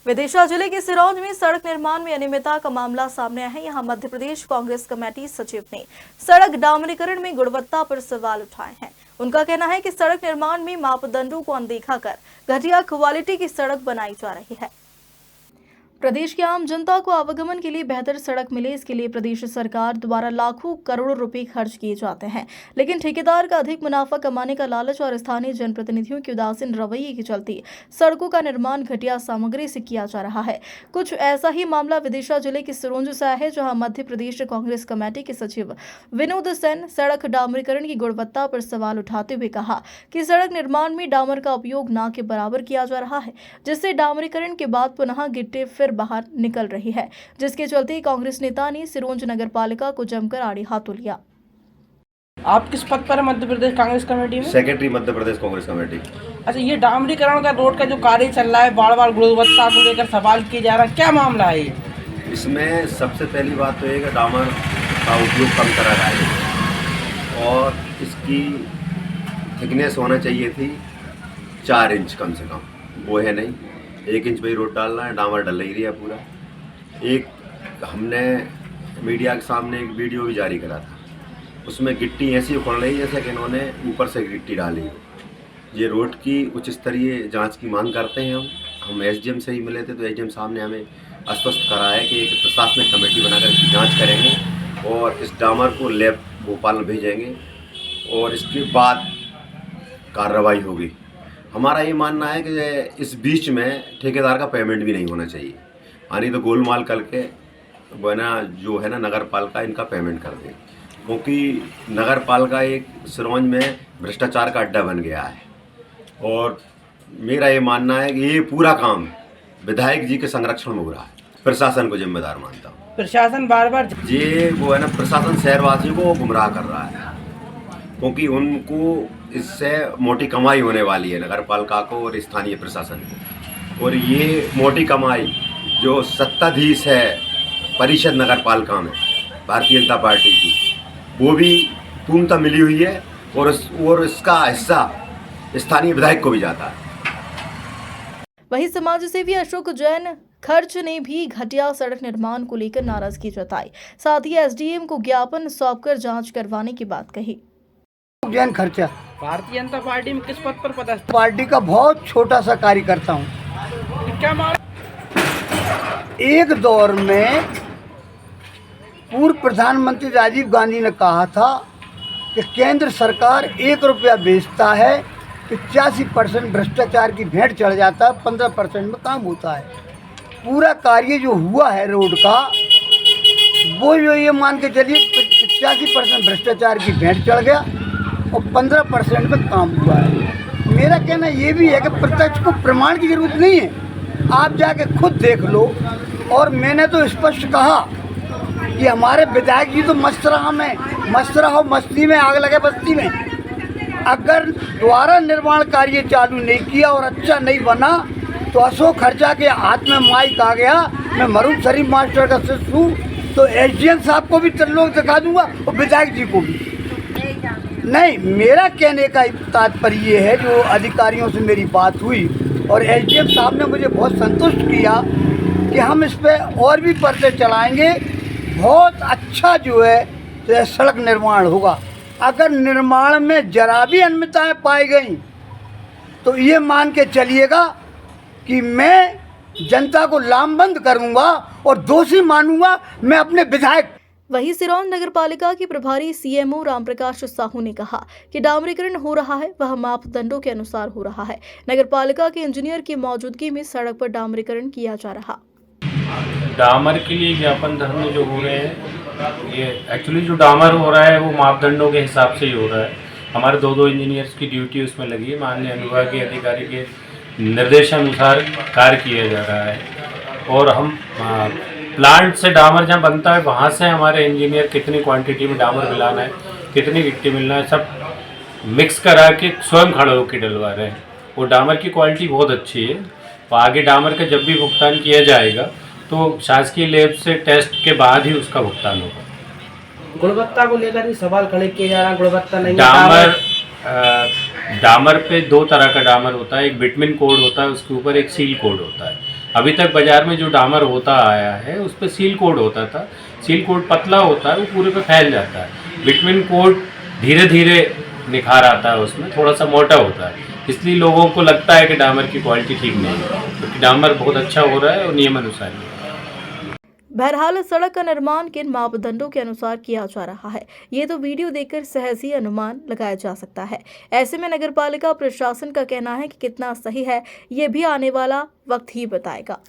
विदिशा जिले के सिरौंज में सड़क निर्माण में अनियमितता का मामला सामने आया है। यहां मध्य प्रदेश कांग्रेस कमेटी सचिव ने सड़क डामरीकरण में गुणवत्ता पर सवाल उठाए हैं। उनका कहना है कि सड़क निर्माण में मापदंडों को अनदेखा कर घटिया क्वालिटी की सड़क बनाई जा रही है। प्रदेश की आम जनता को आवागमन के लिए बेहतर सड़क मिले, इसके लिए प्रदेश सरकार द्वारा लाखों करोड़ों रुपए खर्च किए जाते हैं, लेकिन ठेकेदार का अधिक मुनाफा कमाने का लालच और स्थानीय जनप्रतिनिधियों के उदासीन रवैये के चलते सड़कों का निर्माण घटिया सामग्री से किया जा रहा है। कुछ ऐसा ही मामला विदिशा जिले के सिरौंज से है, जहाँ मध्य प्रदेश कांग्रेस कमेटी के सचिव विनोद सेन सड़क डामरीकरण की गुणवत्ता पर सवाल उठाते हुए कहा कि सड़क निर्माण में डामर का उपयोग न के बराबर किया जा रहा है, जिससे डामरीकरण के बाद पुनः गिट्टी फिर बाहर निकल रही है, जिसके चलते कांग्रेस नेता ने सिरौंज नगर पालिका को जमकर आड़े हाथों लिया। आप किस पद पर है मध्य प्रदेश कांग्रेस कमेटी में? Secretary Madhya Pradesh Congress committee. अच्छा, ये डामरीकरण का रोड का जो कार्य चल रहा है, बार बार गुणवत्ता को लेकर सवाल किए जा रहा है, क्या मामला है ये? इसमें सबसे पहली बात तो ये कि डामर का उपयोग कम करा जाए और इसकी थिकनेस होना चाहिए थी 4 इंच कम से कम, वो है नहीं। 1 इंच पे ही रोड डालना है, डामर डल ही रही है पूरा। एक हमने मीडिया के सामने एक वीडियो भी जारी करा था, उसमें गिट्टी ऐसी उखड़ रही जैसे कि इन्होंने ऊपर से गिट्टी डाली। ये रोड की उच्च स्तरीय जांच की मांग करते हैं। हम एसडीएम से ही मिले थे, तो एसडीएम साहब ने हमें आश्वस्त करा है कि एक प्रशासनिक कमेटी बनाकर इसकी जाँच करेंगे और इस डामर को लैब भोपाल में भेजेंगे और इसके बाद कार्रवाई होगी। हमारा ये मानना है कि इस बीच में ठेकेदार का पेमेंट भी नहीं होना चाहिए, यानी तो गोलमाल करके बना जो है ना नगर पालिका इनका पेमेंट कर दे, क्योंकि नगर पालिका एक सिरौंज में भ्रष्टाचार का अड्डा बन गया है। और मेरा ये मानना है कि ये पूरा काम विधायक जी के संरक्षण में हो रहा है। प्रशासन को जिम्मेदार मानता हूँ। प्रशासन बार बार ये वो है ना, प्रशासन शहरवासियों को गुमराह कर रहा है, क्योंकि उनको इससे मोटी कमाई होने वाली है नगर पालिका को और स्थानीय प्रशासन को। और ये मोटी कमाई जो सत्ताधीश है परिषद नगर पालिका में भारतीय जनता पार्टी की, वो भी पूर्णतः मिली हुई है और इसका हिस्सा स्थानीय विधायक को भी जाता है। वहीं समाजसेवी अशोक जैन खर्च ने भी घटिया सड़क निर्माण को लेकर नाराजगी जताई, साथ ही एसडीएम को ज्ञापन सौंपकर जांच करवाने की बात कही। जैन खर्चा भारतीय जनता पार्टी में किस पद पर पदस्थ? पार्टी का बहुत छोटा सा कार्यकर्ता हूँ। क्या मामला? एक दौर में पूर्व प्रधानमंत्री राजीव गांधी ने कहा था कि केंद्र सरकार 1 रुपया बेचता है, 85% भ्रष्टाचार की भेंट चढ़ जाता है, 15% में काम होता है। पूरा कार्य जो हुआ है रोड का, वो जो ये मान के चलिए 85% भ्रष्टाचार की भेंट चढ़ गया और 15% में काम हुआ है। मेरा कहना ये भी है कि प्रत्यक्ष को प्रमाण की जरूरत नहीं है, आप जाके खुद देख लो। और मैंने तो स्पष्ट कहा कि हमारे विधायक जी तो मस्त रहो मस्ती में आग लगे बस्ती में। अगर दोबारा निर्माण कार्य चालू नहीं किया और अच्छा नहीं बना तो अशोक खर्चा के हाथ में माइक आ गया, मैं मरूम शरीफ मास्टर का शिष्य हूँ, तो एसडीएम साहब को भी लोग दिखा दूंगा और विधायक जी को भी। नहीं, मेरा कहने का तात्पर्य ये है, जो अधिकारियों से मेरी बात हुई और एसडीएम साहब ने मुझे बहुत संतुष्ट किया कि हम इस पर और भी पर्चे चलाएंगे, बहुत अच्छा जो है सड़क निर्माण होगा। अगर निर्माण में जरा भी अनियमितताएं पाई गई तो ये मान के चलिएगा कि मैं जनता को लामबंद करूंगा और दोषी मानूंगा मैं अपने विधायक। वहीं सिरौंज नगर पालिका के प्रभारी सीएमओ रामप्रकाश साहू ने कहा कि डामरीकरण हो रहा है वह मापदंडों के अनुसार हो रहा है। नगर पालिका के इंजीनियर की मौजूदगी में सड़क पर डामरीकरण किया जा रहा। डामर के लिए ज्ञापन धरने जो हो रहे हैं, ये एक्चुअली जो डामर हो रहा है वो मापदंडों के हिसाब से ही हो रहा है। हमारे 2 इंजीनियर्स की ड्यूटी उसमें लगी है, माननीय अनुविभागीय अधिकारी के निर्देशानुसार कार्य किया जा रहा है। और हम प्लांट से डामर जहाँ बनता है वहाँ से हमारे इंजीनियर कितनी क्वांटिटी में डामर मिलाना है, कितनी गिट्टी मिलना है, सब मिक्स करा के स्वयं खड़े होकर डलवा रहे हैं। वो डामर की क्वालिटी बहुत अच्छी है। तो आगे डामर का जब भी भुगतान किया जाएगा तो शासकीय लैब से टेस्ट के बाद ही उसका भुगतान होगा। गुणवत्ता को लेकर भी सवाल खड़े किए जा रहा है, गुणवत्ता नहीं। डामर पे 2 तरह का डामर होता है, एक बिटमिन कोड होता है, उसके ऊपर एक सील कोड होता है। अभी तक बाजार में जो डामर होता आया है उस पर सील कोड होता था। सील कोड पतला होता है, वो पूरे पे फैल जाता है। बिटवीन कोड धीरे धीरे निखार आता है, उसमें थोड़ा सा मोटा होता है, इसलिए लोगों को लगता है कि डामर की क्वालिटी ठीक नहीं है, क्योंकि डामर बहुत अच्छा हो रहा है और नियमानुसार है। बहरहाल सड़क का निर्माण किन मापदंडों के अनुसार किया जा रहा है, ये तो वीडियो देखकर सहज ही अनुमान लगाया जा सकता है। ऐसे में नगरपालिका प्रशासन का कहना है कि कितना सही है, ये भी आने वाला वक्त ही बताएगा।